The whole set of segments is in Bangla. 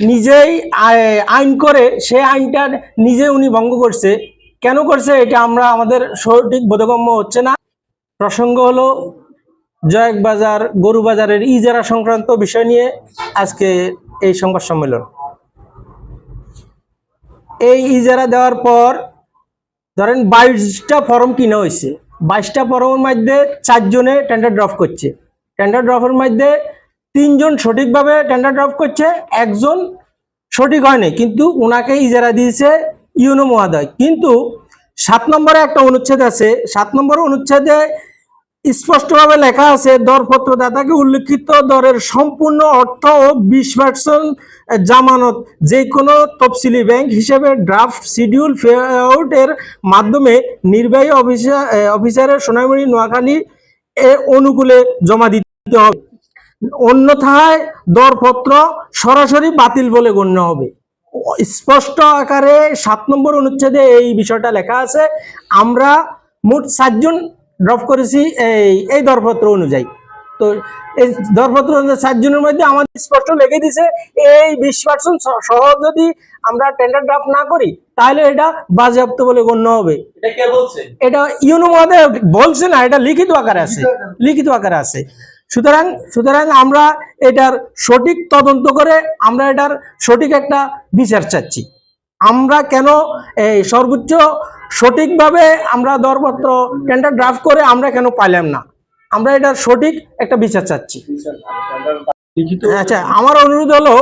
নিজেই আইন করে সেই আইনটা নিজে উনি ভঙ্গ করছে। কেন করছে এটা আমরা আমাদের সঠিক বোধগম্য হচ্ছে না। প্রসঙ্গ হলো জয়েক বাজার গরু বাজারের ইজারা সংক্রান্ত বিষয় নিয়ে আজকে এই সংবাদ সম্মেলন। এই ইজারা দেওয়ার পর ধরেন 22টা ফর্ম কিনা হয়েছে, 22টা ফর্মের মধ্যে 4 জনে টেন্ডার ড্রপ করছে। টেন্ডার ড্রপের মধ্যে 3 জন সঠিকভাবে টেন্ডার ড্রপ করছে, একজন সঠিক হয়নি, কিন্তু ওনাকে ইজারা দিয়েছে ইউনো মহোদয়। কিন্তু 7 নম্বরে একটা অনুচ্ছেদ আছে, 7 নম্বর অনুচ্ছেদে স্পষ্টভাবে লেখা আছে দরপত্রদাতাকে উল্লিখিত দরের সম্পূর্ণ অর্থ ও 20% জামানত যে কোনো তফসিলি ব্যাংক হিসেবে ড্রাফট শিডিউল পেআউট এর মাধ্যমে নির্বাহী অফিসারের সোনামণি নোয়াখালী অনুকূলে জমা দিতে হবে, অন্যথায় দরপত্র সরাসরি বাতিল বলে গণ্য হবে। স্পষ্ট আকারে 7 নম্বর অনুচ্ছেদে এই বিষয়টা লেখা আছে। আমরা মোট 4 জন ড্রপ করেছি এই দরপত্র অনুযায়ী। তো এই দরপত্র অনুযায়ী 4 জনের মধ্যে আমাদের স্পষ্ট লিখে দিছে এই 20% সহ যদি আমরা টেন্ডার ড্রাফট না করি তাহলে এটা বাজেয়াপ্ত বলে গণ্য হবে। এটা কে বলছে? এটা ইউনো মহোদয় বলছে না, এটা লিখিত আকারে আছে, লিখিত আকারে আছে। সুতরাং আমরা এটার সঠিক তদন্ত করে আমরা এটার সঠিক একটা বিচার চাচ্ছি। আমরা কেন এই সর্বোচ্চ সঠিকভাবে আমরা দরপত্র টেন্ডার ড্রাফট করে আমরা কেন পাইলাম না, আমরা এটার সঠিক একটা বিচার চাচ্ছি। আচ্ছা, আমার অনুরোধ হলো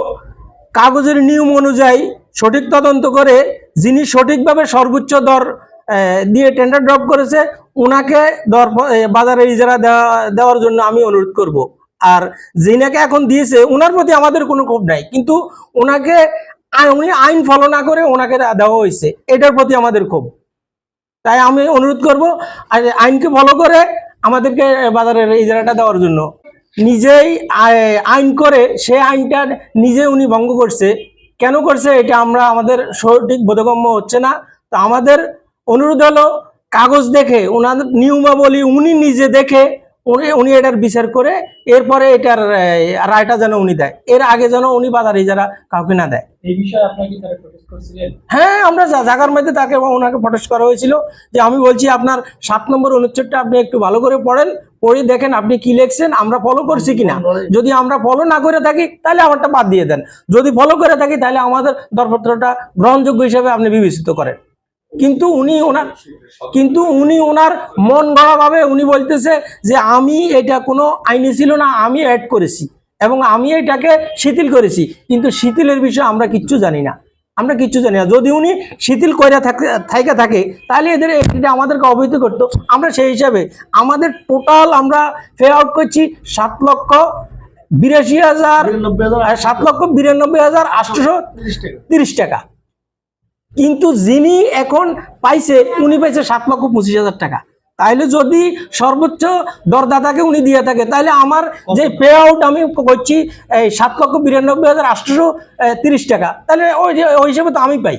কাগজের নিয়ম অনুযায়ী সঠিক তদন্ত করে যিনি সঠিকভাবে সর্বোচ্চ দর দিয়ে টেন্ডার ড্রপ করেছে ওনাকে দর বাজারে ইজারা দেওয়ার জন্য আমি অনুরোধ করব। আর যিনাকে এখন দিয়েছে ওনার প্রতি আমাদের কোনো ক্ষোভ নাই, কিন্তু ওনাকে উনি আইন ফলো না করে ওনাকে দেওয়া হয়েছে, এটার প্রতি আমাদের ক্ষোভ। তাই আমি অনুরোধ করব আইনকে ফলো করে আমাদেরকে বাজারের ইজারাটা দেওয়ার জন্য। নিজেই আইন করে সেই আইনটা নিজে উনি ভঙ্গ করছে। কেন করছে এটা আমরা আমাদের সঠিক বোধগম্য হচ্ছে না। তো আমাদের অনুরোধ হলো কাগজ দেখে ওনার নিয়মাবলী উনি নিজে দেখে উনি এটার বিচার করে এরপরে এটার রায়টা যেন উনি দেয়, এর আগে যেন উনি বাজারে ইজারা কাউকে না দেয়। এই বিষয়ে আপনারা কি তারা প্রটেস্ট করছিলেন? হ্যাঁ, আমরা জায়গার মধ্যে তাকে ওনাকে প্রটেস্ট করা হয়েছিল যে আমি বলছি আপনার 7 নম্বর অনুচ্ছেদটা আপনি একটু ভালো করে পড়েন, পড়ে দেখেন আপনি কি লিখছেন, আমরা ফলো করছি কিনা। যদি আমরা ফলো না করে থাকি তাহলে আমারটা বাদ দিয়ে দেন, যদি ফলো করে থাকি তাহলে আমাদের দরপত্রটা গ্রহণযোগ্য হিসেবে আপনি বিবেচিত করেন। কিন্তু উনি ওনার মন গড়াভাবে উনি বলতেছে যে আমি এটা কোনো আইনে ছিল না, আমি অ্যাড করেছি এবং আমি এটাকে শিথিল করেছি, কিন্তু শিথিলের বিষয়ে আমরা কিচ্ছু জানি না, আমরা কিচ্ছু জানি না। যদি উনি শিথিল করে থাকে তাহলে এটা আমাদেরকে অবহিত করতো, আমরা সেই হিসাবে আমাদের টোটাল আমরা পে আউট করছি 7,92,830 টাকা। কিন্তু যিনি এখন পাইছে উনি পাইছে 7,25,000 টাকা। তাইলে যদি সর্বোচ্চ দরদাতাকে উনি দিয়ে থাকে তাহলে আমার যে পে আউট আমি করছি 7,92,830 টাকা, তাহলে ওই হিসেবে তো আমি পাই,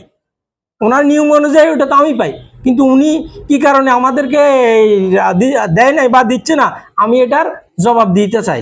ওনার নিয়ম অনুযায়ী ওটা তো আমি পাই। কিন্তু উনি কি কারণে আমাদেরকে দেয় নাই বা দিচ্ছে না, আমি এটার জবাব দিতে চাই।